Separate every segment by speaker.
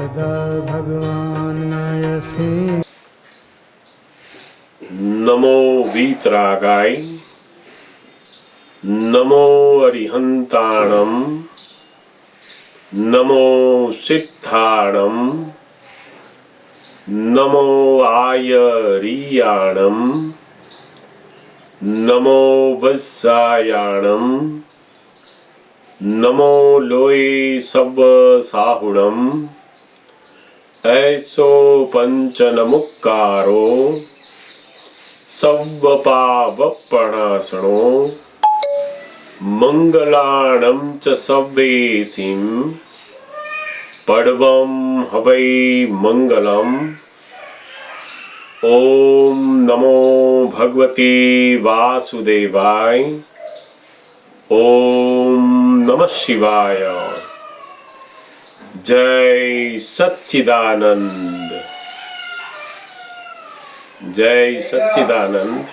Speaker 1: सदा भगवान नयसि।
Speaker 2: नमो वीतरागाय, नमो अरिहंताणम, नमो सिद्धाणम, नमो आयरियाणम, नमो वत्सायाणम, नमो लोये सब साहुणम, ऐसो पंचनमुक्कारो सव्वपावपणासणो मंगलाणं च सव्वेसिं पडवं हवै मंगलम्। ओम नमो भगवते वासुदेवाय। ओम नमः शिवाय। जय सच्चिदानंद, जय सच्चिदानंद।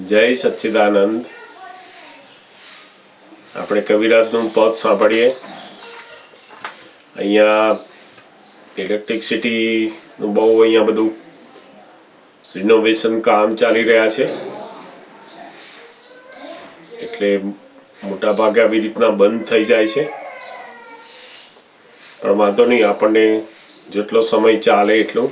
Speaker 2: जय सच्चिदानंद। આપણે કવિરાજનું પદ સાંભળીએ। અહીંયા ઇલેક્ટ્રિસિટીનું બહુ અહીંયા બધું રિનોવેશન કામ ચાલી રહ્યા છે, એટલે મોટા ભાગે આવી રીતના બંધ થઈ જાય છે, પણ વાંધો નહીં, આપણને જેટલો સમય ચાલે એટલું।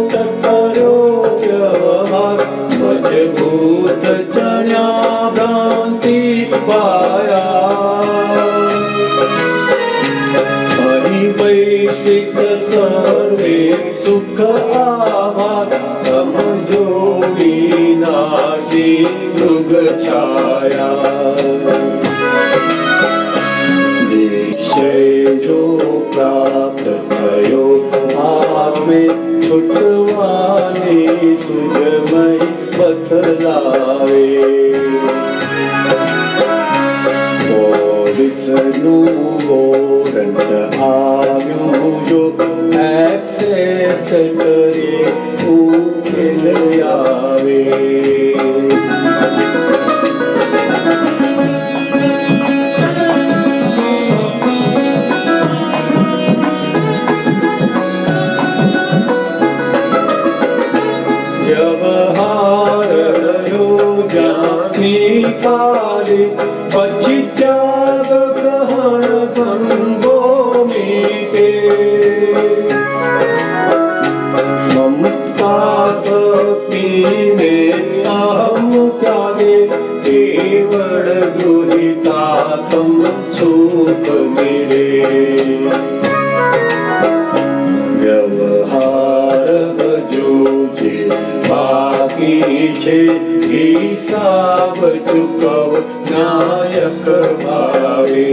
Speaker 3: ખોટ કર્યો વ્યવહાર મજબૂત ચણ્યા ભ્રાંતિ પાયા વૈશ્વિક સર્વે સુખ આભાર સમજો વિનાશી મૃગ છાયા નિશ્ચય જો પ્રાપ્ત થયો આત્મે છૂટવાની સુજમય બતલાવે પોલીસનું વોરંટ આવ્યું જો એક્સેપ્ટ કરી ઉકેલ આવે વ્યવહાર રહ્યો જ્યાંથી ખાલી પછી ત્યાગ ગ્રહણ ધંધો મીટે મમતા શક્તિને અહમ ત્યાગે કેવળ ગૃહિતાતમ સુખ મિરે વ્યવહાર હજુ છે બાકી છે હિસાબ ચૂકવ નાયક ભાવે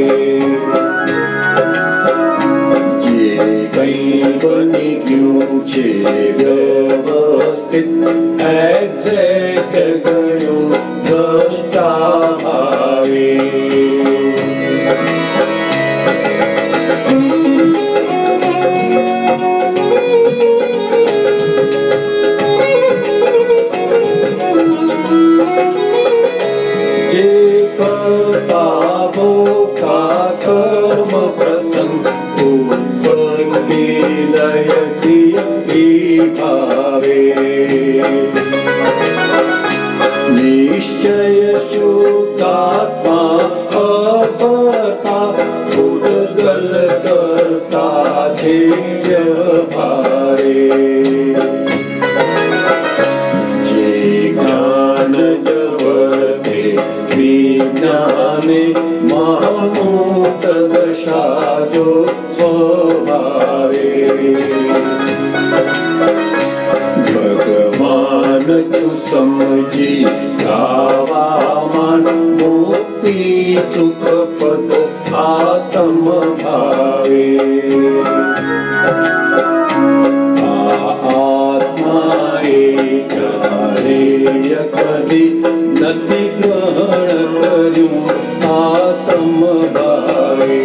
Speaker 3: જે કંઈ બની ગયું છે વ્યવસ્થિત એક્ઝેક્ટ ગણ્યું દ્રષ્ટા ભાવે કર્મ પ્રસંગ ઉત્પત્તિ લયથી ભાવે નિશ્ચય શુદ્ધાત્મા અપરતા ઉદગલ કરતા છે વ્યવહારે જે જ્ઞાન જવર્તે વિજ્ઞાને મહામૂર્ત દશા જો સ્વભાવે ભગવાન છું સમજી ગાવામાં મુક્તિ સુખ પદ આત્મ ભાવે આત્મા એ ક્યારે કદી નથી ગ્રહણ કર્યું આત્મ ભાવે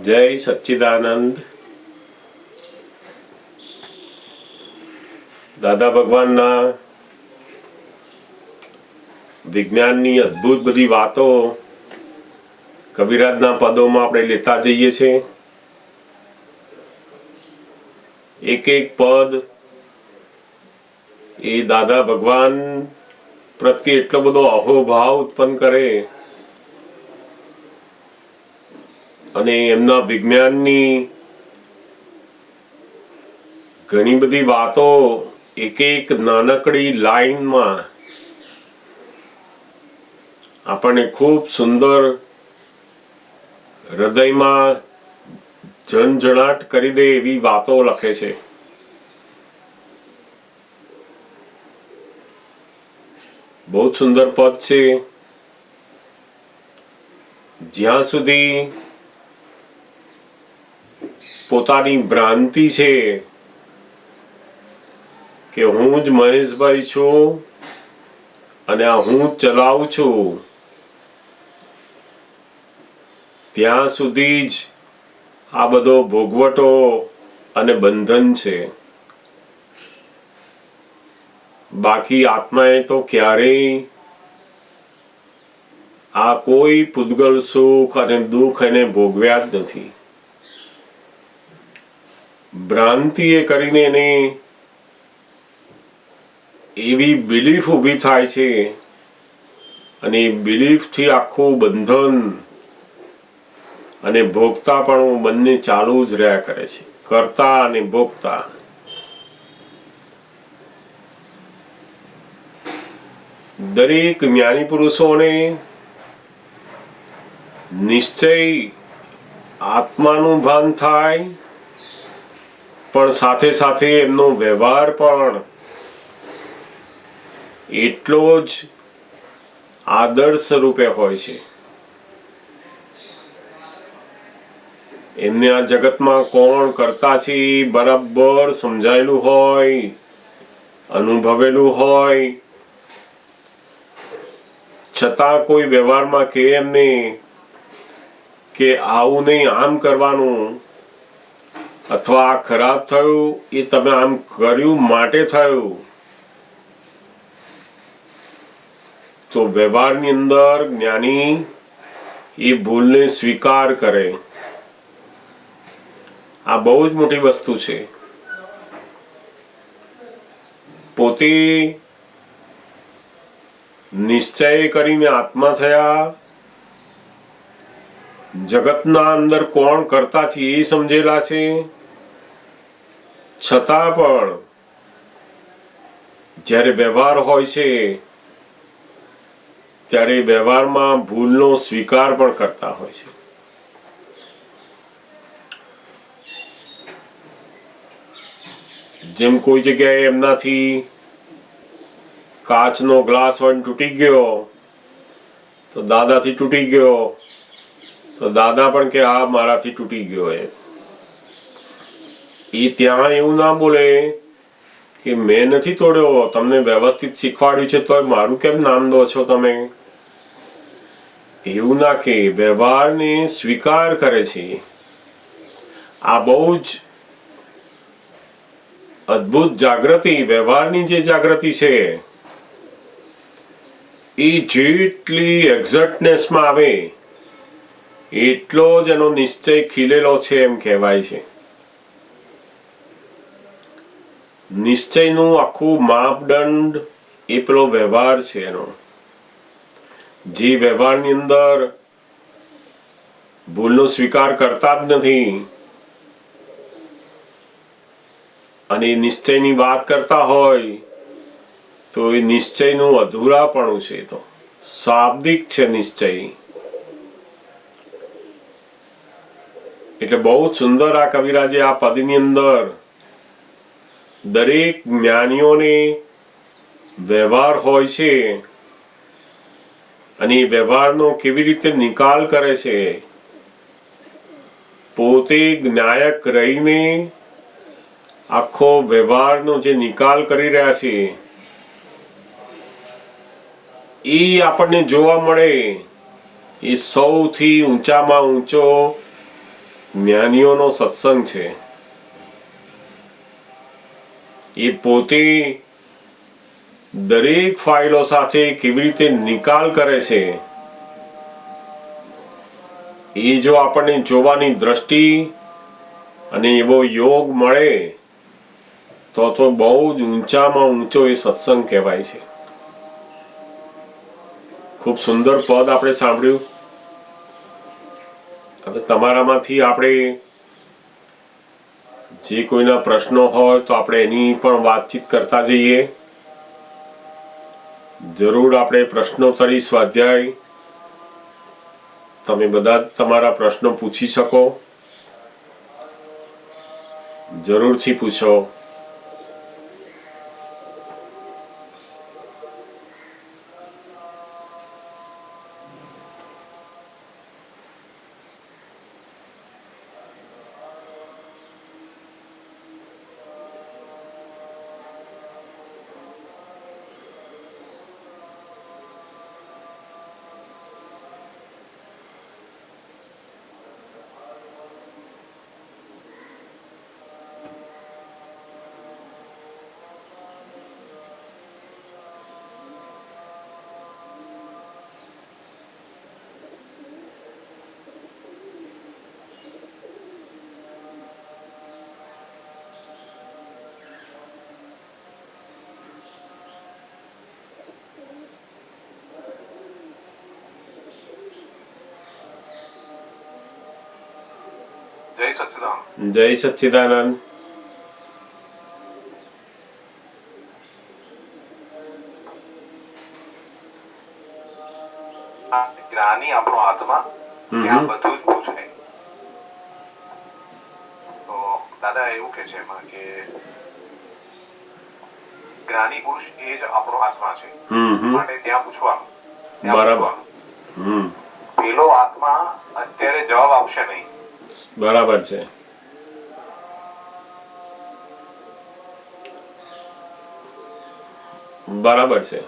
Speaker 2: જય સચ્ચિદાનંદ. દાદા ભગવાનના વિજ્ઞાનની અદ્ભુત બધી વાતો કબીરાજના પદોમાં આપણે લેતા જઈએ છીએ. એક એક પદ એ દાદા ભગવાન પ્રત્યે એટલો બધો અહોભાવ ઉત્પન્ન કરે અને એમના વિજ્ઞાનની ઘણી બધી વાતો એક એક નાનકડી લાઈનમાં આપણને ખૂબ સુંદર હૃદયમાં ઝણઝણાટ કરી દે એવી વાતો લખે છે. બહુ સુંદર પદ છે. જ્યાં સુધી પોતાની ભ્રાંતિ છે કે હું જ મહેશભાઈ છું અને આ હું જ ચલાવું છું, ત્યાં સુધી જ આ બધો ભોગવટો અને બંધન છે. બાકી આત્માએ તો ક્યારેય આ કોઈ પૂતગલ સુખ અને દુઃખ એને ભોગવ્યા જ નથી. ભ્રાંતિ એ કરીને એને એવી બિલીફ ઊભી થાય છે અને એ બિલીફથી આખું બંધન અને ભોગતા પણ બંને ચાલુ જ રહ્યા કરે છે, કરતા અને ભોગતા. દરેક જ્ઞાની પુરુષોને નિશ્ચય આત્માનું ભાન થાય, પણ સાથે સાથે એમનો વ્યવહાર પણ એટલો જ આદર્શ રૂપે હોય છે. એમને આ જગતમાં કોણ કરતા છે બરાબર સમજાયેલું હોય, અનુભવેલું હોય, છતાં કોઈ વ્યવહારમાં કે એમને કે આવું નહીં, આમ કરવાનું, અથવા આ ખરાબ થયું, એ તમે આમ કર્યું માટે થયું, તો વ્યવહારની અંદર જ્ઞાની એ ભૂલને સ્વીકાર કરે. આ બહુ જ મોટી વસ્તુ છે. પોતે નિશ્ચય કરીને આત્મા થયા, જગતના અંદર કોણ કરતા છે એ સમજેલા છે, છતાં પણ જ્યારે વ્યવહાર હોય છે ત્યારે વ્યવહારમાં ભૂલનો સ્વીકાર પણ કરતા હોય છે. જેમ કોઈ જગ્યાએ એમનાથી કાચનો ગ્લાસ હોય તૂટી ગયો, તો દાદાથી તૂટી ગયો, તો દાદા પણ કે આ મારાથી તૂટી ગયો. એ ત્યાં એવું ના બોલે કે મેં નથી તોડ્યો, તમને વ્યવસ્થિત શીખવાડ્યું છે તો મારું કેમ નામ દો છો તમે. એવું ના કે, વ્યવહારને સ્વીકાર કરે છે. આ બહુ જ અદ્ભુત જાગૃતિ, વ્યવહારની જે જાગૃતિ છે એ જેટલી એક્ઝેક્ટનેસમાં આવે એટલો જ એનો નિશ્ચય ખીલેલો છે એમ કહેવાય છે. નિશ્ચયનું આખું માપદંડ એ પેલો વ્યવહાર છે એનો. જે વ્યવહારની અંદર ભૂલનો સ્વીકાર કરતા જ નથી અને નિશ્ચયની વાત કરતા હોય તો એ નિશ્ચયનું અધૂરાપણું છે. તો શાબ્દિક છે નિશ્ચય. એટલે બહુ સુંદર આ કવિરાજે આ પદની અંદર દરેક જ્ઞાનીઓને વ્યવહાર હોય છે અને એ વ્યવહારનો કેવી રીતે નિકાલ કરે છે. પોતે જ્ઞાયક રહીને આખો વ્યવહારનો જે નિકાલ કરી રહ્યા છે એ આપણને જોવા મળે. એ સૌથી ઊંચામાં ઊંચો જ્ઞાનીઓનો સત્સંગ છે. એ પોતે દરેક ફાઇલો સાથે કેવી રીતે નિકાલ કરે છે એ જો આપણને જોવાની દ્રષ્ટિ અને એવો યોગ મળે તો બહુ જ ઊંચામાં ઊંચો એ સત્સંગ કહેવાય છે. ખૂબ સુંદર પદ આપણે સાંભળ્યું. હવે તમારામાંથી આપણે જે કોઈના પ્રશ્નો હોય તો આપણે એની પણ વાતચીત કરતા જઈએ. જરૂર આપણે પ્રશ્નોત્તરી સ્વાધ્યાય તમે બધા તમારા પ્રશ્નો પૂછી શકો. જરૂરથી પૂછો.
Speaker 4: જય સચ્ચિદાનંદ.
Speaker 2: જય સચ્ચિદાનંદ.
Speaker 4: જ્ઞાની આપણો આત્મા ત્યાં બધું જ પૂછે. તો દાદા એવું કે છે એમાં કે જ્ઞાની પુરુષ એ જ આપણો આત્મા છે, માટે ત્યાં પૂછવાનું.
Speaker 2: બરાબર.
Speaker 4: પેલો આત્મા અત્યારે જવાબ આપશે નહીં.
Speaker 2: બરાબર છે. બરાબર છે.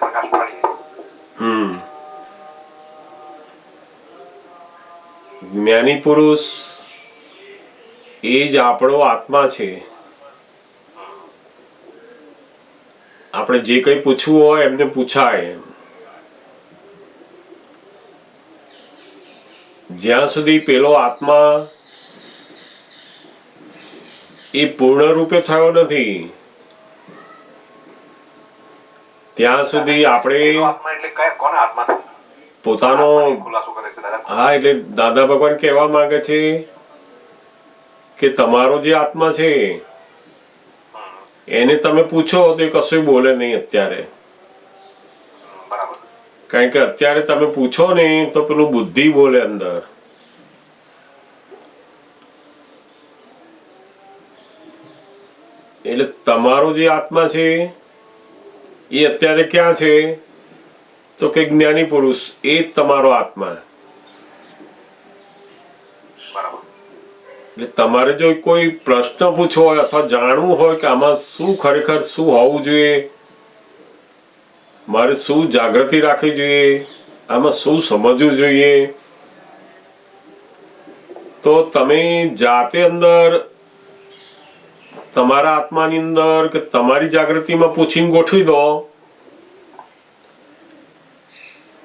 Speaker 4: પ્રકાશ પાડીએ.
Speaker 2: જ્ઞાની પુરુષ એ જ આપણો આત્મા છે. આપણે જે કંઈ પૂછવું હોય એમને પૂછાય. જ્યાં સુધી પેલો આત્મા એ પૂર્ણ રૂપે થયો નથી ત્યાં સુધી આપણે પોતાનો હા એટલે દાદા ભગવાન કહેવા માંગે છે કે તમારો જે આત્મા છે એને તમે પૂછો તો એ કશું બોલે નહીં અત્યારે. કારણ કે અત્યારે તમે પૂછો ને તો પેલું બુદ્ધિ બોલે અંદર. એટલે તમારો જે આત્મા છે એ અત્યારે ક્યાં છે તો કે જ્ઞાની પુરુષ એ જ તમારો આત્મા. એટલે તમારે જો કોઈ પ્રશ્ન પૂછવો હોય અથવા જાણવું હોય કે આમાં શું ખરેખર શું હોવું જોઈએ, મારે શું જાગૃતિ રાખવી જોઈએ, આમાં શું સમજવું જોઈએ, તો તમે જાતે અંદર તમારા આત્માની અંદર કે તમારી જાગૃતિમાં પૂછીને ગોઠવી દો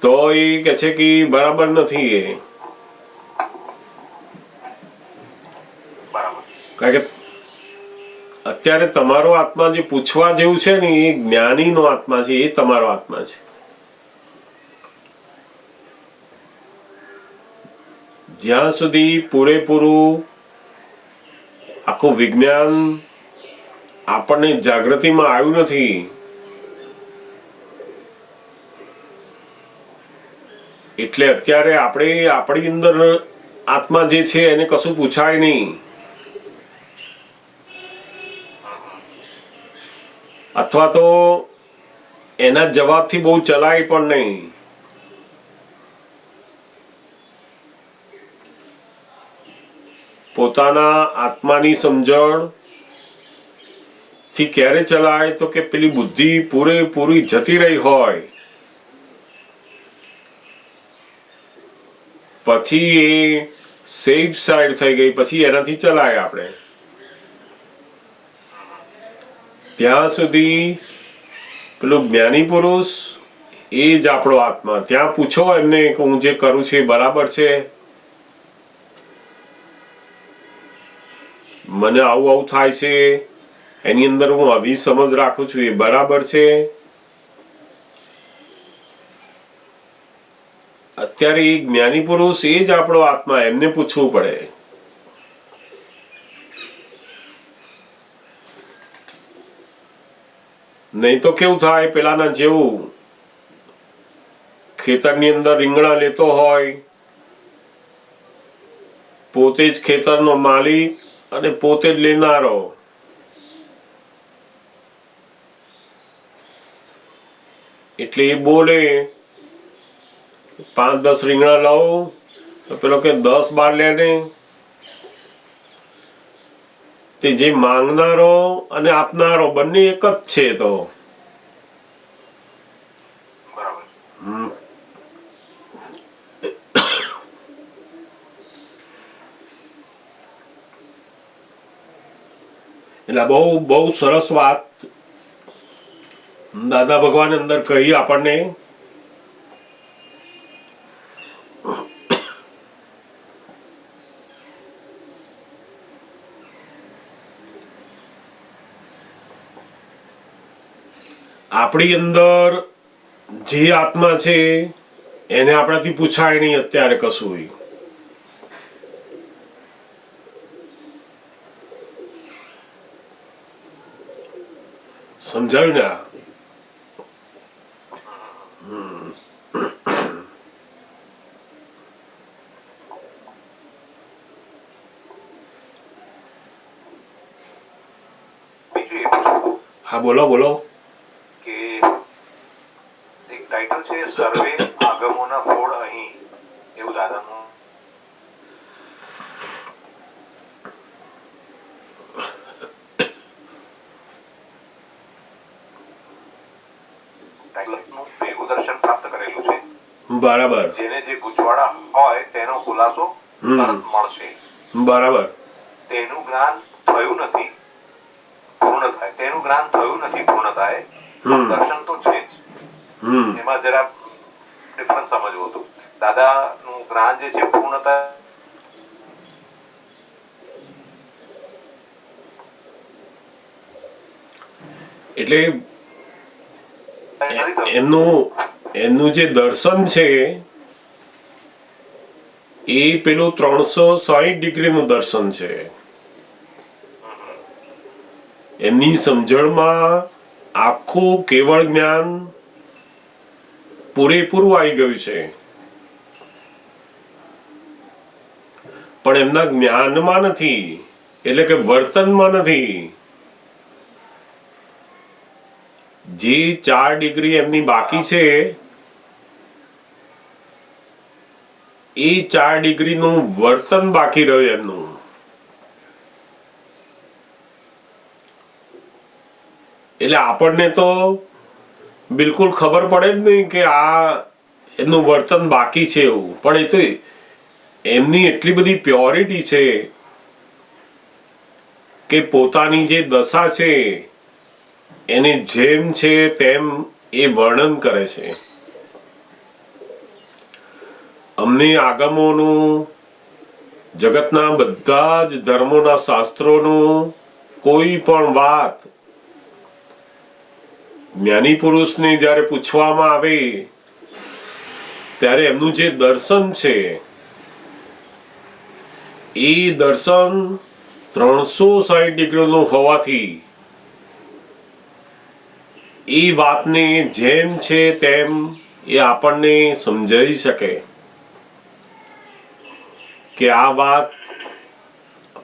Speaker 2: તો એ કે છે કે બરાબર નથી. એ કારણ કે અત્યારે તમારો આત્મા જે પૂછવા જેવું છે ને એ જ્ઞાનીનો આત્મા છે, એ તમારો આત્મા છે. જ્યાં સુધી પૂરેપૂરું આખું વિજ્ઞાન આપણને જાગૃતિમાં આવ્યું નથી એટલે અત્યારે આપણે આપણી અંદર આત્મા જે છે એને કશું પૂછાય નહીં અથવા તો એના જવાબથી બહુ ચલાય પણ નહીં. પોતાના આત્માની સમજણ થી ક્યારે ચલાય તો કે પેલી બુદ્ધિ પૂરેપૂરી જતી રહી હોય પછી એ સેફ સાઈડ થઈ ગઈ પછી એનાથી ચલાય આપણે. ત્યાં સુધી પેલું જ્ઞાની પુરુષ એ જ આપણો આત્મા. ત્યાં પૂછો એમને કે હું જે કરું છું એ બરાબર છે, મને આવું આવું થાય છે, એની અંદર હું આવી સમજ રાખું છું, એ બરાબર છે. અત્યારે એ જ્ઞાની પુરુષ એ જ આપણો આત્મા, એમને પૂછવું પડે. નહીં તો કેવું થાય પેલાના જેવું ખેતરની અંદર રીંગણા લેતો હોય, પોતે જ ખેતરનો માલિક અને પોતે જ લેનારો. એટલે એ બોલે 5-10 રીંગણા લાવો તો પેલો કે 10-12 લે ને. તે જે માંગનારો અને આપનારો બંને એક જ છે. તો એટલે બહુ બહુ સરસ વાત દાદા ભગવાન અંદર કહી આપણને. આપણી અંદર જે આત્મા છે એને આપણાથી પૂછાય નહીં અત્યારે કશું. સમજાયું ને?
Speaker 4: બીજું એ પૂછવું
Speaker 2: હા, બોલો બોલો.
Speaker 4: કે એક ટાઇટલ છે સર્વે આગમોના ફોડ અહીં, એવું દાદાનું ટાઇટલનું ભેગું દર્શન પ્રાપ્ત કરેલું છે.
Speaker 2: બરાબર
Speaker 4: જેને જે ગૂંચવાડા હોય તેનો ખુલાસો તરત મળશે.
Speaker 2: બરાબર.
Speaker 4: તેનું જ્ઞાન થયું નથી પૂર્ણ થાય, તેનું જ્ઞાન થયું નથી પૂર્ણ થાય, દર્શન તો છે જ. એમાં જરા ડિફરન્સ સમજવું હતું. દાદાનું જ્ઞાન જે છે પૂર્ણતા
Speaker 2: એટલે એમનું જે દર્શન છે એ પેલું 360 ડિગ્રીનું દર્શન છે. એમની સમજણમાં આખું કેવળ જ્ઞાન પૂરેપૂરું આવી ગયું છે, પણ એમના જ્ઞાનમાં નથી, એટલે કે વર્તનમાં નથી. જે 4 ડિગ્રી એમની બાકી છે એ 4 ડિગ્રીનું વર્તન બાકી રહ્યું એમનું. એટલે આપણને તો બિલકુલ ખબર પડે જ નહીં કે આ એમનું વર્તન બાકી છે એવું, પણ એ તો એમની એટલી બધી પ્યોરિટી છે કે પોતાની જે દશા છે એને જેમ છે તેમ એ વર્ણન કરે છે. અમને આગમોનું, જગતના બધા જ ધર્મોના શાસ્ત્રોનું કોઈ પણ વાત જ્ઞાની પુરુષને જ્યારે પૂછવામાં આવે ત્યારે એમનું જે દર્શન છે એ દર્શન 360 ડિગ્રીનું હોવાથી એ વાતને જેમ છે તેમ એ આપણને સમજાવી શકે કે આ વાત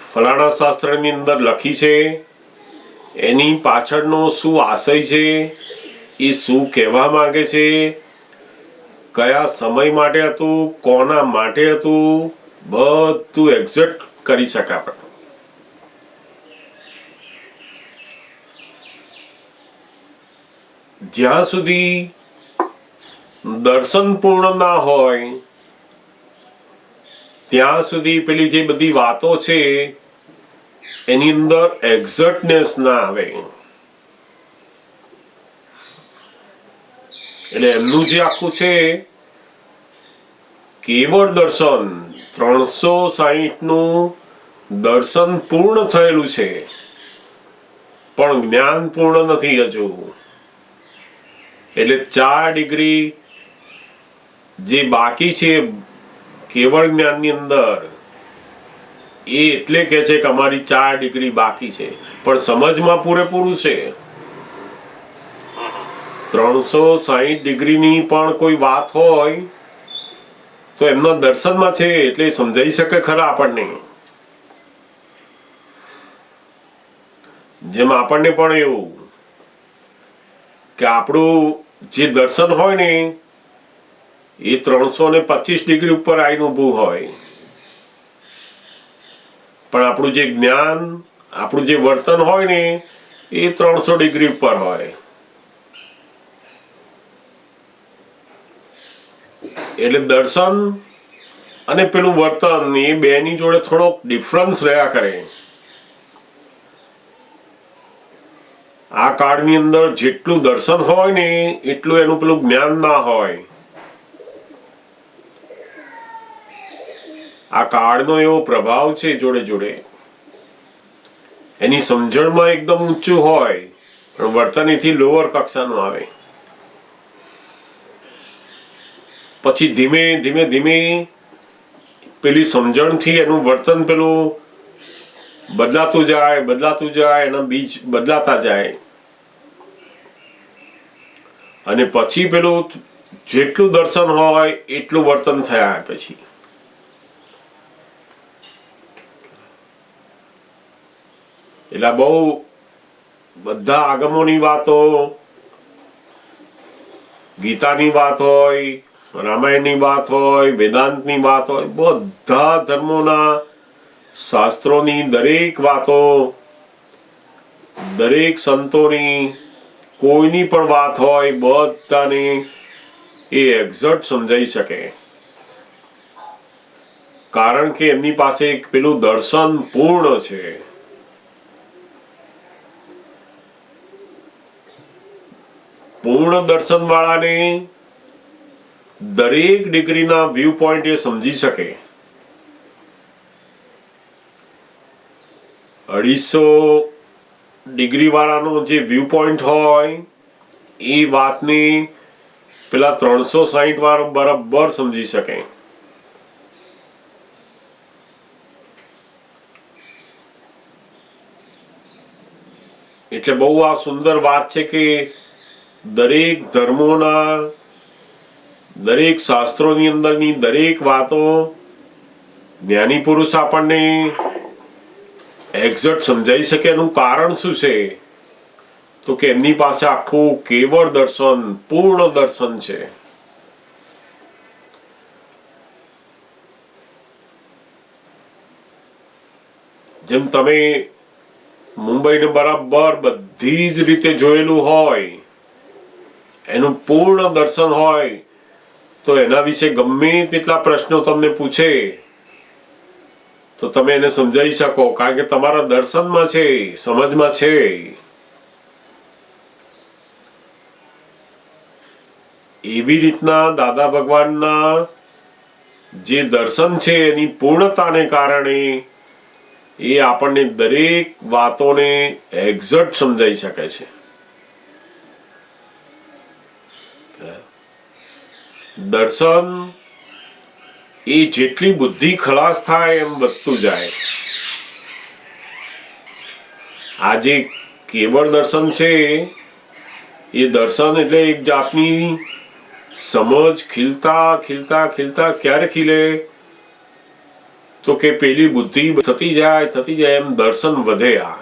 Speaker 2: ફલાણા શાસ્ત્રની અંદર લખી છે, એની પાછળનો શું આશય છે, એ શું કહેવા માંગે છે, કયા સમય માટે હતું, કોના માટે હતું, બધું એક્ઝેક્ટ કરી શકે આપણે. જ્યાં સુધી દર્શન પૂર્ણ ના હોય ત્યાં સુધી પેલી જે બધી વાતો છે એની અંદર એક્ઝેક્ટનેસ ના આવે. એટલે એમનું જે આખું છે કેવળ દર્શન 360 દર્શન પૂર્ણ થયેલું છે, પણ જ્ઞાન પૂર્ણ નથી હજુ. એટલે 4 ડિગ્રી જે બાકી છે કેવળ જ્ઞાનની અંદર એ એટલે કે છે કે અમારી 4 ડિગ્રી બાકી છે, પણ સમજમાં પૂરેપૂરું છે. 360 ડિગ્રીની પણ કોઈ વાત હોય તો એમના દર્શનમાં છે એટલે સમજાઈ શકે ખરા આપણને. જેમ આપણને પણ એવું કે આપણું જે દર્શન હોય ને એ 325 ડિગ્રી ઉપર આવીને ઊભું હોય, પણ આપણું જે જ્ઞાન, આપણું જે વર્તન હોય ને એ 300 ડિગ્રી ઉપર હોય. એટલે દર્શન અને પેલું વર્તન એ બેની જોડે થોડોક ડિફરન્સ રહ્યા કરે. આ કાળની અંદર જેટલું દર્શન હોય ને એટલું એનું પેલું જ્ઞાન ના હોય. આ કાળનો એવો પ્રભાવ છે જોડે જોડે એની સમજણમાં એકદમ ઊંચું હોય પણ વર્તન એથી લોઅર કક્ષાનું આવે. પછી ધીમે ધીમે ધીમે પેલી સમજણથી એનું વર્તન પેલું બદલાતું જાય, એના બીજ બદલાતા જાય, અને પછી પેલું જેટલું દર્શન હોય એટલું વર્તન થયા પછી એટલે બહુ બધા આગમોની વાતો, ગીતાની વાત હોય, રામાયણની વાત હોય, વેદાંતની વાત હોય, બધા ધર્મોના શાસ્ત્રોની દરેક વાતો, દરેક સંતોની કોઈની પણ વાત હોય, બધાને એ એક્ઝેક્ટ સમજાઈ શકે, કારણ કે એમની પાસે એક પેલું દર્શન પૂર્ણ છે. પૂર્ણ દર્શન વાળાને દરેક ડિગ્રીના વ્યૂ પોઈન્ટ એ સમજી શકે. 250 ડિગ્રી વાળાનો જે વ્યૂ પોઈન્ટ હોય એ વાતને પેલા 360 વાળો બરાબર સમજી શકે. એટલે બહુ આ સુંદર વાત છે કે દરેક ધર્મોના, દરેક શાસ્ત્રોની અંદરની દરેક વાતો જ્ઞાની પુરુષ આપણને એક્ઝેક્ટ સમજાઈ શકે. એનું કારણ શું છે? તો કે એમની પાસે આખું કેવળ દર્શન, પૂર્ણ દર્શન છે. જેમ તમે મુંબઈને બરાબર બધી જ રીતે જોયેલું હોય, એનું પૂર્ણ દર્શન હોય, તો એના વિશે ગમે તેટલા પ્રશ્નો તમને પૂછે તો તમે એને સમજાવી શકો, કારણ કે તમારા દર્શનમાં છે, સમજમાં છે. એવી રીતના દાદા ભગવાનના જે દર્શન છે એની પૂર્ણતાને કારણે એ આપણને દરેક વાતોને એક્ઝેક્ટ સમજાઈ શકે છે. દર્શન એ જેટલી બુદ્ધિ ખલાસ થાય એમ વધતું જાય. આ જે કેવળ દર્શન છે એ દર્શન એટલે એક જાતની સમજ ખીલતા ખીલતા ખીલતા ક્યારે ખીલે? તો કે પેલી બુદ્ધિ થતી જાય એમ દર્શન વધે. આ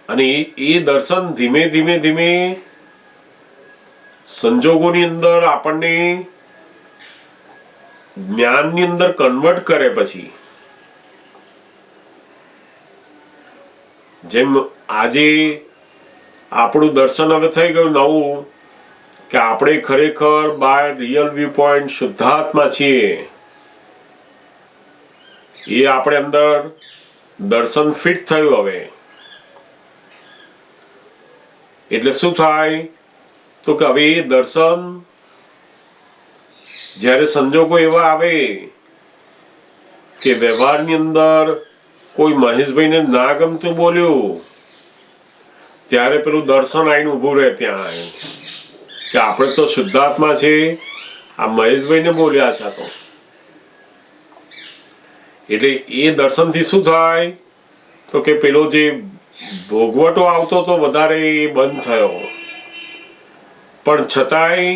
Speaker 2: અને એ દર્શન ધીમે ધીમે ધીમે સંજોગોની અંદર આપણને જ્ઞાનની અંદર કન્વર્ટ કરે. પછી જેમ આજે આપણું દર્શન હવે થઈ ગયું નવું કે આપણે ખરેખર બાય રિયલ વ્યૂ પોઈન્ટ શુદ્ધાત્મા છીએ, એ આપણે અંદર દર્શન ફિટ થયું. હવે એટલે શું થાય? તો કે હવે એ દર્શન જ્યારે સંજોગો એવા આવે કે વ્યવહારની અંદર કોઈ મહેશભાઈને ના ગમતું બોલ્યું, ત્યારે પેલું દર્શન આવીને ઊભું રહે ત્યાં કે આપણે તો શુદ્ધાત્મા છે, આ મહેશભાઈને બોલ્યા છે. તો એટલે એ દર્શનથી શું થાય? તો કે પેલો જે ભોગવટો આવતો તો વધારે એ બંધ થયો, પણ છતાંય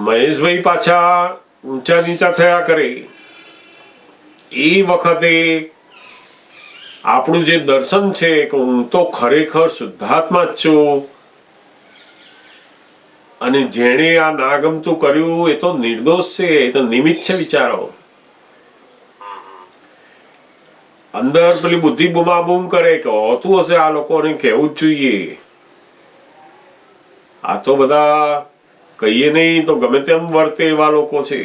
Speaker 2: મહેશભાઈ પાછા ઊંચા નીચા થયા કરે. એ વખતે આપણું જે દર્શન છે કે હું તો ખરેખર શુદ્ધાત્મા જ છું, અને જેણે આ નાગમતું કર્યું એ તો નિર્દોષ છે, એ તો નિમિત્ત છે. વિચારો, અંદર પેલી બુદ્ધિ બૂમાબૂમ કરે કે હોતું હશે, આ લોકોને કહેવું જ જોઈએ, આ તો બધા કહીએ નહીં તો ગમે તેમ વર્તે એવા લોકો છે.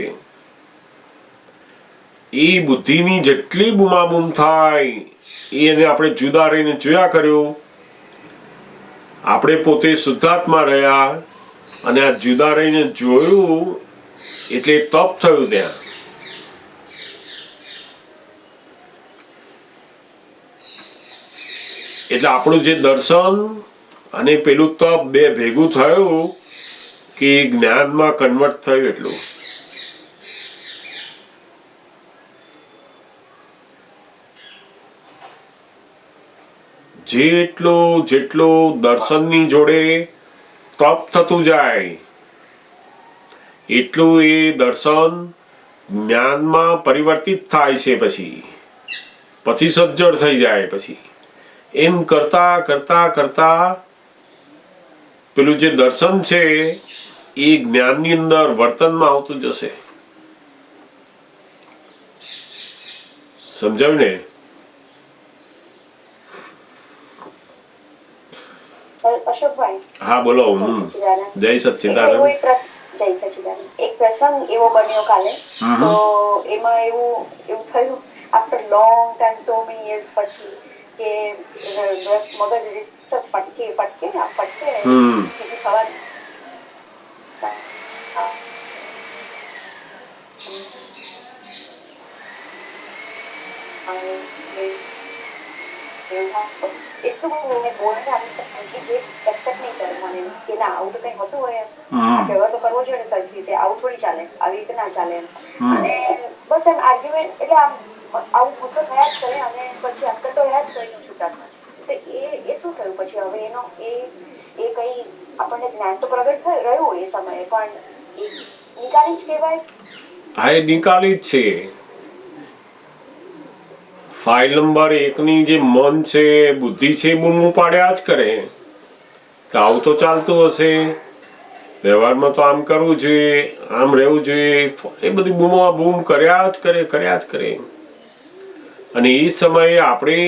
Speaker 2: એ બુદ્ધિની જેટલી બૂમાબૂમ થાય એને આપણે જુદા રહીને જોયા કર્યું. આપણે પોતે શુદ્ધાત્મા રહ્યા અને આ જુદા રહીને જોયું એટલે તપ થયું ત્યાં. એટલે આપણું જે દર્શન અને પેલું તપ બે ભેગું થયું કે જ્ઞાનમાં કન્વર્ટ થયું. એટલું જેટલું દર્શનની જોડે તપ થતું જાય એટલું એ દર્શન જ્ઞાનમાં પરિવર્તિત થાય છે. પછી સજ્જડ થઈ જાય. પછી એમ કરતા કરતા કરતા પેલું જે દર્શન છે એ જ્ઞાનની અંદર વર્તનમાં આવતું જશે. સમજાયું ને?
Speaker 5: અશોકભાઈ,
Speaker 2: હા બોલો. જય સચ્ચિદાનંદ.
Speaker 5: જય સચિદાનંદ. એક પ્રસંગ એવો બન્યો કાલે, તો એમાં એવું થયું after long time, so many years પછી, કે મગજ પટકે બીજી સવાર એટલું બધું મેં બોલને આપી જે એક્સેપ્ટ નહીં કરે મને કે ના આવું તો કઈ હોતું હોય, વ્યવહાર તો કરવો જોઈએ ને સરખી રીતે, આવું થોડી ચાલે, આવી રીતે ના ચાલે. અને બસ એમ આર્ગ્યુમેન્ટ, એટલે આવું ગુસ્સો થયા જ કરે અને પછી અંકલ તો રહ્યા જ કરીને છૂટામાં. તો એ શું થયું પછી? હવે એનો એ કઈ આપણને જ્ઞાન તો પ્રગટ રહ્યું એ સમયે, પણ એ નિકાલી જ કહેવાય.
Speaker 2: હા, એ નિકાલી જ છે. ફાઇલ નંબર 1 ની જે મન છે, બુદ્ધિ છે, બૂમો પાડ્યા જ કરે કે આવું તો ચાલતું હશે, વ્યવહારમાં તો આમ કરવું જોઈએ, આમ રહેવું જોઈએ. એ બધી બૂમો બૂમ કર્યા જ કરે. અને એ સમયે આપણે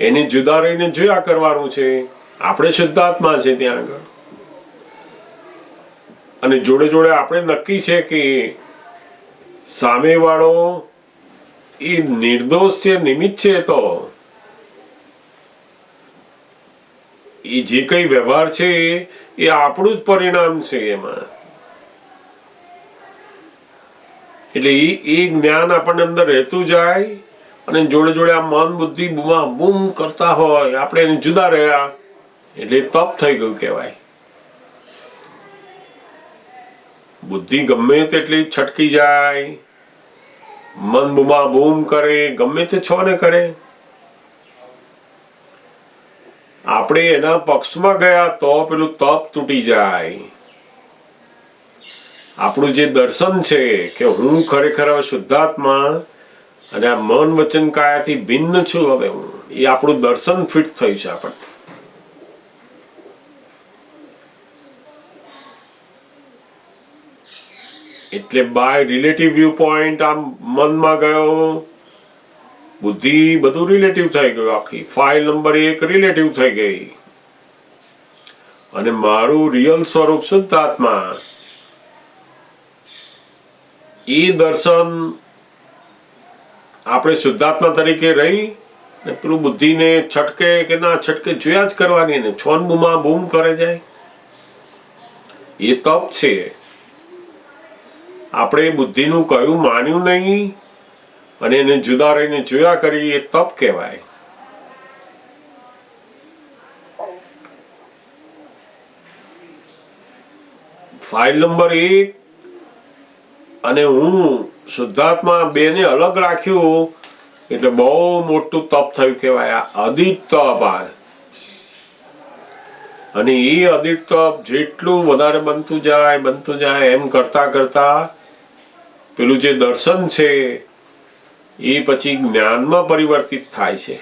Speaker 2: એને જુદા રહીને જોયા કરવાનું છે. આપણે શુદ્ધાત્મા છે ત્યાં આગળ, અને જોડે જોડે આપણે નક્કી છે કે સામેવાળો એ નિર્દોષ છે, નિમિત્ત છે. તો એ જે કઈ વ્યવહાર છે એ આપણું જ પરિણામ છે એમાં. એટલે એ જ્ઞાન આપણને અંદર રહેતું જાય, અને જોડે જોડે આ મન બુદ્ધિ બૂમા બૂમ કરતા હોય, આપણે એને જુદા રહ્યા એટલે તપ થઈ ગયું કહેવાય. બુદ્ધિ ગમે તેટલી છટકી જાય, મન બુમા બૂમ કરે, ગમે તે છો ને કરે, આપણે એના પક્ષમાં ગયા તો પેલું તપ તૂટી જાય. આપણું જે દર્શન છે કે હું ખરેખર શુદ્ધાત્મા અને આ મન વચન કાયાથી ભિન્ન છું, હવે હું, એ આપણું દર્શન ફિટ થયું છે આપણને. એટલે બાય રિલેટિવ વ્યૂ પોઈન્ટ આમ મનમાં ગયો, બુદ્ધિ બધું રિલેટિવ થઈ ગયું. આખી ફાઇલ નંબર 1 રિલેટિવ થઈ ગઈ, અને મારું રિયલ સ્વરૂપ શુદ્ધાત્મા, એ દર્શન આપણે શુદ્ધાત્મા તરીકે રહી ને પેલું બુદ્ધિને છટકે કે ના છટકે જોયા જ કરવાની, ને છોન બૂમા બૂમ કરે જાય. એ તપ છે. આપણે બુદ્ધિનું કયું માન્યું નહીં અને એને જુદા રહીને જોયા કરી, એ તપ કહેવાય. ફાઇલ નંબર 1 અને હું શુદ્ધાત્મા બેને અલગ રાખ્યું એટલે બહુ મોટું તપ થયું કહેવાય. આ અદિત તપ. અને એ અદિત તપ જેટલું વધારે બનતું જાય એમ કરતા કરતા પેલું જે દર્શન છે એ પછી જ્ઞાનમાં પરિવર્તિત થાય છે.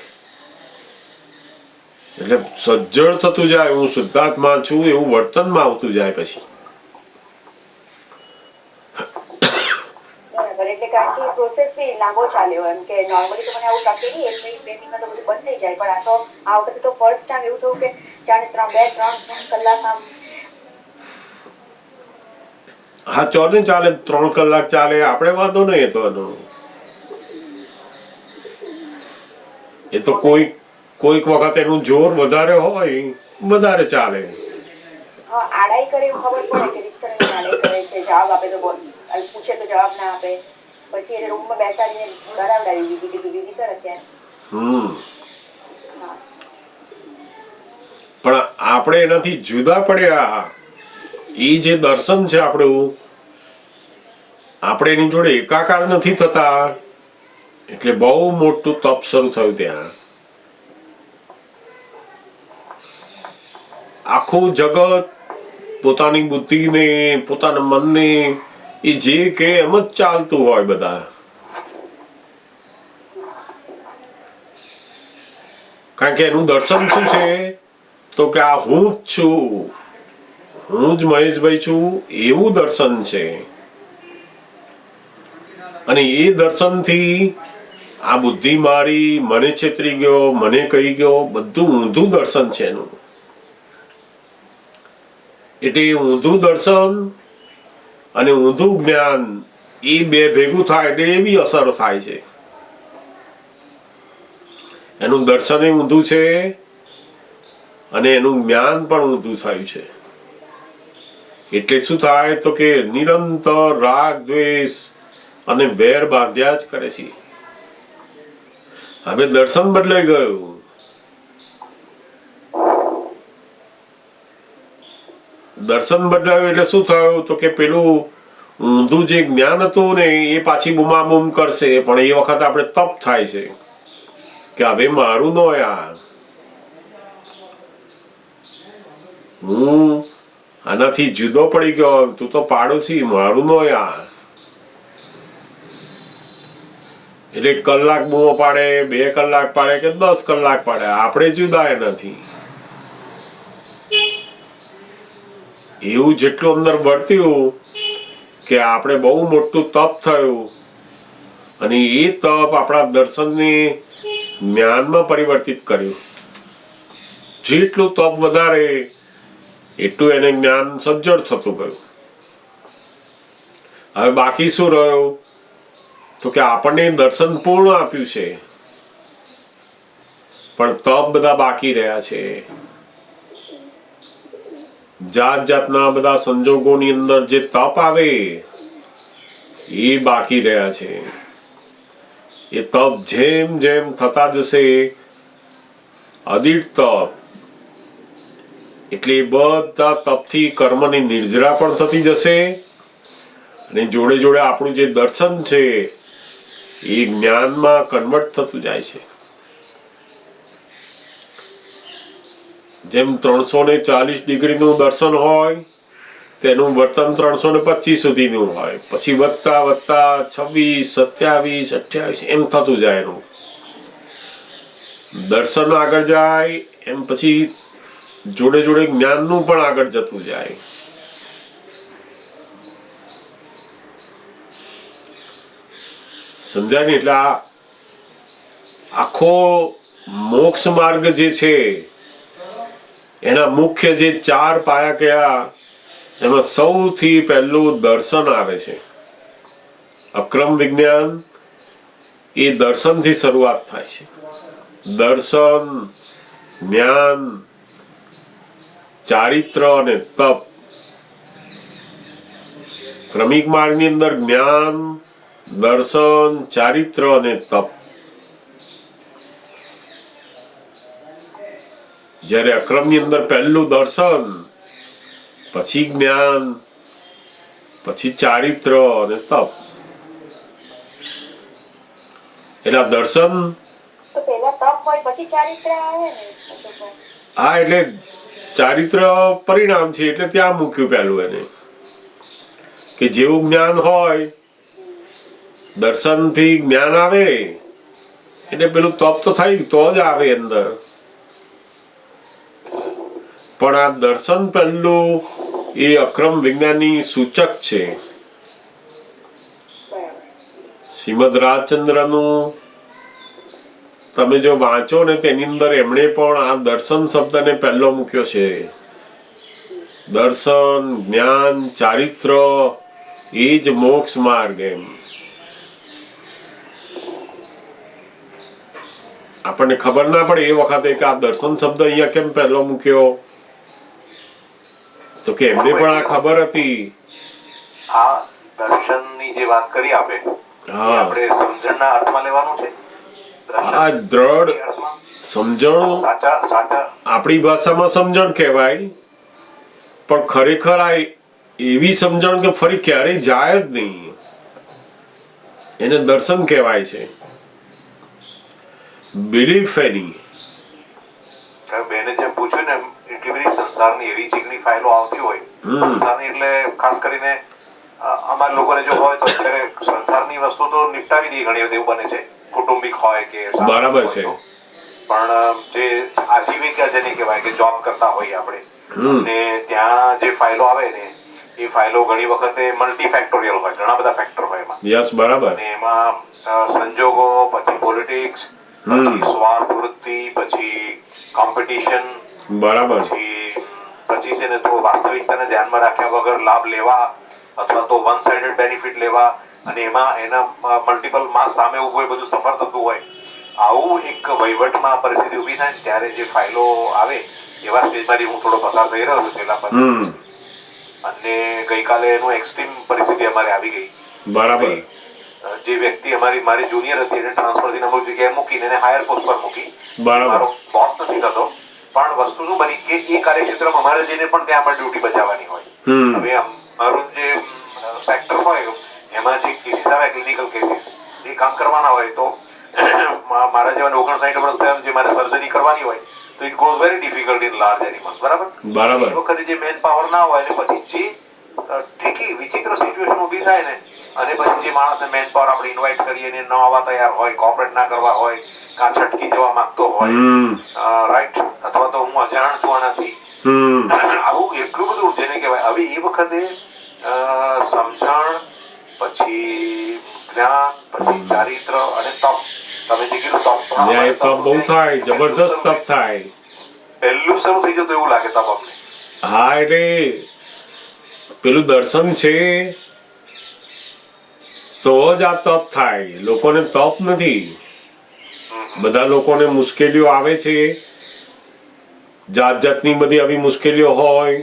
Speaker 2: એટલે સજ્જડ થતું જાય, હું શુદ્ધાત્મા છું એવું વર્તનમાં આવતું જાય પછી.
Speaker 5: એટલે કારણ કે પ્રોસેસ બી લાંબો ચાલ્યો, એમ કે નોર્મલી તો મને આવું ટકે નહીં, 1 મિનિટ 2 મિનિટમાં તો બધું બંધ થઈ જાય, પણ આ વખતે તો ફર્સ્ટ ટાઈમ એવું થયું કે 2-3 કલાક આમ.
Speaker 2: હા, ચોથી ચાલે, 3 કલાક ચાલે, આપણે વાંધો નહીં. એ તો કોઈક વખત એનું જોર વધારે હોય, વધારે ચાલે.
Speaker 5: આડાઈ કરે એવું ખબર પડે કે રિક્તર આડાઈ કરે છે, જવાબ આપે તો પૂછે તો જવાબ ના આપે, પછી એને રૂમમાં બેસાડીને કરાવડાવી દીધી કર અત્યારે.
Speaker 2: પણ આપણે એનાથી જુદા પડ્યા. એ જે દર્શન છે આપણું, આપણે એની જોડે એકાકાર નથી થતા, એટલે બહુ મોટું તપ શરૂ થયું ત્યાં. આખું જગત પોતાની બુદ્ધિને, પોતાના મનને એ જે કે એમ જ ચાલતું હોય બધા. કારણ કે એનું દર્શન શું છે, તો કે આ હું જ છું, હું જ મહેશભાઈ છું, એવું દર્શન છે. અને એ દર્શનથી આ બુદ્ધિ મારી, મને છેતરી ગયો, મને કહી ગયો, બધું ઊંધું દર્શન છે એનું. એટલે ઊંધું દર્શન અને ઊંધું જ્ઞાન એ બે ભેગું થાય એટલે એવી અસર થાય છે. એનું દર્શન ઊંધું છે અને એનું જ્ઞાન પણ ઊંધું થયું છે. એટલે શું થાય તો કે નિરંતર રાગ દ્વેષ અને વેર બાંધ્યા જ કરે છે. હવે દર્શન બદલાઈ ગયું. દર્શન બદલાયું એટલે શું થયું તો કે પેલું ઊંધું જે જ્ઞાન હતું ને એ પાછી બૂમાબૂમ કરશે, પણ એ વખત આપણે તપ થાય છે કે હવે મારું નો યાર, હું આનાથી જુદો પડી ગયો, તું તો પાડોશી, મારું નો યાર. એટલે કલાક બૂમો પાડે, 2 કલાક પાડે કે 10 કલાક પાડે, આપણે જુદા નથી. એવું જેટલું અંદર વર્ત્યું કે આપણે બહુ મોટું તપ થયું, અને એ તપ આપણા દર્શનને જ્ઞાનમાં પરિવર્તિત કર્યું. જેટલું તપ વધારે એટલું એને જ્ઞાન સજ્જડ થતું ગયું. હવે બાકી શું રહ્યું તો કે આપણને દર્શન પૂર્ણ આપ્યું છે, પણ તપ બધા બાકી રહ્યા છે. જાત જાતના બધા સંજોગોની અંદર જે તપ આવે એ બાકી રહ્યા છે. એ તપ જેમ જેમ થતા જશે અદિત તપ, એટલે બધા તપથી કર્મની નિર્જરા પણ થતી જશે, અને જોડે જોડે આપણું જે દર્શન છે એ જ્ઞાનમાં કન્વર્ટ થતું જાય છે. જેમ 340 ડિગ્રીનું દર્શન હોય તેનું વર્તન 325 સુધીનું હોય, પછી વધતા વધતા 26, 27, 28 એમ થતું જાય. એનું દર્શન આગળ જાય એમ પછી જોડે જોડે જ્ઞાનનું પણ આગળ જતું જાય. સમજાય ને? એટલે આ આખો મોક્ષ માર્ગ જે છે એના મુખ્ય જે 4 પાયા કયા, એમાં સૌથી પહેલું દર્શન આવે છે. અક્રમ વિજ્ઞાન એ દર્શનથી શરૂઆત થાય છે. દર્શન, જ્ઞાન, ચારિત્ર અને તપ. ક્રમિક માર્ગની અંદર જ્ઞાન, દર્શન, ચારિત્ર અને તપ. જ્યારે અક્રમની અંદર પહેલું દર્શન, પછી જ્ઞાન, પછી ચારિત્ર અને તપ. એટલે દર્શન
Speaker 5: તો પહેલા તપ હોય પછી ચારિત્ર આવે ને?
Speaker 2: હા, એટલે ચારિત્ર પરિણામ છે એટલે ત્યાં મૂક્યું પહેલું એને, કે જેવું જ્ઞાન હોય, દર્શન થી જ્ઞાન આવે એટલે પેલું તપ તો થાય તો જ આવે અંદર. પણ આ દર્શન પહેલું એ અક્રમ વિજ્ઞાનની સૂચક છે. શ્રીમદ રાજચંદ્રનું તમે જો વાંચો ને તેની અંદર એમણે પણ આ દર્શન શબ્દને પહેલો મૂક્યો છે. દર્શન, જ્ઞાન, ચારિત્ર એ જ મોક્ષ માર્ગ. એમ આપણને ખબર ના પડે એ વખતે કે આ દર્શન શબ્દ અહીંયા કેમ પહેલો મૂક્યો, તો કે એમને પણ આ ખબર હતી.
Speaker 4: આ દર્શનની જે વાત કરી આપણે,
Speaker 2: હા,
Speaker 4: આપણે સમજણના અર્થમાં લેવાનું છે.
Speaker 2: આ દ્રઢ સમજણ
Speaker 4: સાચા
Speaker 2: આપણી ભાષામાં સમજણ કહેવાય, પણ ખરેખર આ એવી સમજણ કે ફરી ક્યારેય જાય જ નહીં, એને દર્શન કહેવાય છે. બિલીફ એની
Speaker 4: બેને જેમ પૂછ્યું ને, એટલી બધી સંસારની એવી ચીકની ફાઇલો આવતી હોય, સંસારની એટલે ખાસ કરીને અમારા લોકોને જો હોય તો અત્યારે સંસારની વસ્તુ તો નિપટાવી દઈએ ઘણી વખત એવું બને છે, કુટુંબિક હોય કે
Speaker 2: બરાબર છે,
Speaker 4: પણ જે આજીવિકા જેને કહેવાય કે જોબ કરતા હોઈએ આપણે, ને ત્યાં જે ફાઇલો આવે ને એ ફાઇલો ઘણી વખતે મલ્ટીફેક્ટોરિયલ હોય, ઘણા બધા ફેક્ટર હોય એમાં.
Speaker 2: યસ, બરાબર.
Speaker 4: અને એમાં સંજોગો, પછી પોલિટિક્સ, પછી સ્વાર્થ વૃત્તિ, પછી કોમ્પિટિશન,
Speaker 2: બરાબર,
Speaker 4: પછી છે ને તો વાસ્તવિકતાને ધ્યાનમાં રાખ્યા વગર લાભ લેવા અથવા તો વન સાઇડેડ બેનિફિટ લેવા, અને એમાં એના મલ્ટિપલ માસ સામે ઉભું હોય, બધું સફળ થતું હોય. આવું એક વહીવટમાં પરિસ્થિતિ ઊભી થાય ને ત્યારે જે ફાઇલો આવે એવા સ્ટેજમાંથી હું થોડો પસાર થઈ રહ્યો છું છેલ્લા 15 વર્ષથી. અને ગઈકાલે એનું એક્સ્ટ્રીમ પરિસ્થિતિ અમારે આવી ગઈ.
Speaker 2: બરાબર.
Speaker 4: જે વ્યક્તિ મારી જુનિયર હતી એને ટ્રાન્સફર થી અમુક જગ્યાએ મૂકીને એને હાયર પોસ્ટ પર મૂકી.
Speaker 2: બરાબર.
Speaker 4: મારો બોસ નથી થતો, પણ વસ્તુ શું બની કે એ કાર્યક્ષેત્રમાં અમારે જઈને પણ ત્યાં અમારે ડ્યુટી બજાવવાની હોય. હવે અમારું જે સેક્ટર હોય એમાં જે કેસીસ આવે ક્લિનિકલ કેસીસ એ કામ કરવાના હોય તો મારા જેવા 59 વર્ષ થયા જે મારે સર્જરી કરવાની હોય તો it goes very difficult in large animals. બરાબર. એ વખતે જે મેન પાવર ના હોય ને પછી જે ઠીકી વિચિત્ર સિચ્યુએશન ઊભી થાય ને, અને પછી જે માણસને મેન પાવર આપણે ઇન્વાઇટ કરીએ ને ન આવવા તૈયાર હોય, કોઓપરેટ ના કરવા હોય, કાં છટકી જવા માંગતો હોય, રાઈટ, અથવા તો હું અજાણ છું આનાથી, આવું એટલું બધું જેને કહેવાય. હવે એ વખતે સમજણ, પછી જ્ઞાન, પછી ચારિત્ર અને તપ, તમે જે કીધું તપ
Speaker 2: બહુ થાય, જબરદસ્ત તપ થાય.
Speaker 4: પહેલું શરૂ થઈ જતું એવું લાગે તપ અમને.
Speaker 2: હા, એટલે પેલું દર્શન છે તો જ આ તપ થાય. લોકોને તપ નથી. બધા લોકોને મુશ્કેલીઓ આવે છે, જાત જાતની બધી આવી મુશ્કેલીઓ હોય,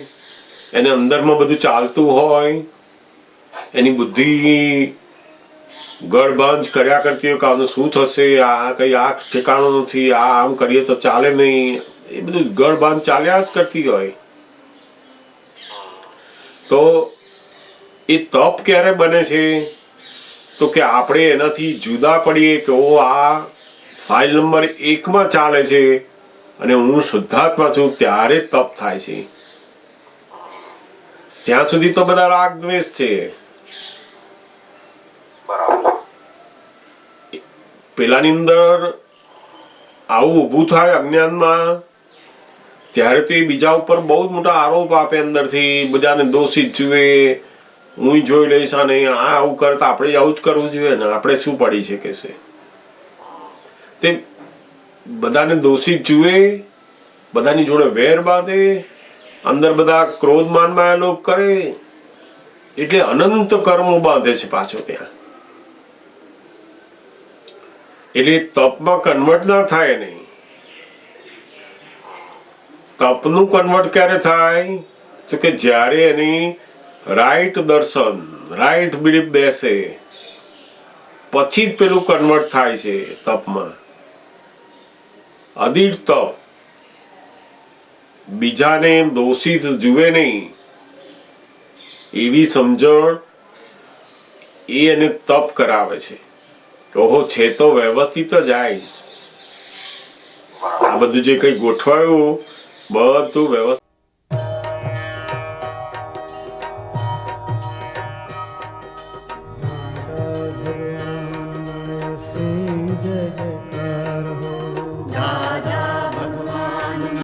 Speaker 2: એને અંદરમાં બધું ચાલતું હોય, એની બુદ્ધિ ગળબાંજ કર્યા કરતી હોય કે આનું શું થશે, આ કઈ આ ઠેકાણું નથી, આ આમ કરીએ તો ચાલે નહીં, એ બધું ગળબાંજ ચાલ્યા જ કરતી હોય. તો એ તપ ક્યારે બને છે તો કે આપણે એનાથી જુદા પડીએ કે ઓ આ ફાઇલ નંબર 1 માં ચાલે છે અને હું શુદ્ધાત્મા છું, ત્યારે તપ થાય છે. ત્યાં સુધી તો બધા રાગ દ્વેષ છે. પેલાની અંદર આવું ઊભું થાય અજ્ઞાનમાં, ત્યારે તો એ બીજા ઉપર બહુ જ મોટા આરોપ આપે, અંદરથી બધાને દોષિત જુએ, હું જોઈ લઈશ, અને આ આવું કરતા આપણે આવું જ કરવું જોઈએ ને, આપણે શું પડી છે કે છે તે બધાને દોષિત જુએ, બધાની જોડે વેર બાંધે, અંદર બધા ક્રોધ માનમાં એ લોકો કરે, એટલે અનંત કર્મો બાંધે છે પાછો ત્યાં. એટલે તપમાં કન્વર્ટ ના થાય નહીં. તપનું કન્વર્ટ ક્યારે થાય તો કે જ્યારે એની રાઈટ દર્શન, રાઈટ બિલીફ બેસે, પછી જ પેલું કન્વર્ટ થાય છે તપમાં. અદિર તપ, બીજાને દોષિત જુએ નહીં એવી સમજણ, એ એને તપ કરાવે છે. ઓહો, છે તો વ્યવસ્થિત જ જાય. આ બધું જે કઈ ગોઠવાયું બધું વ્યવસ્થિત.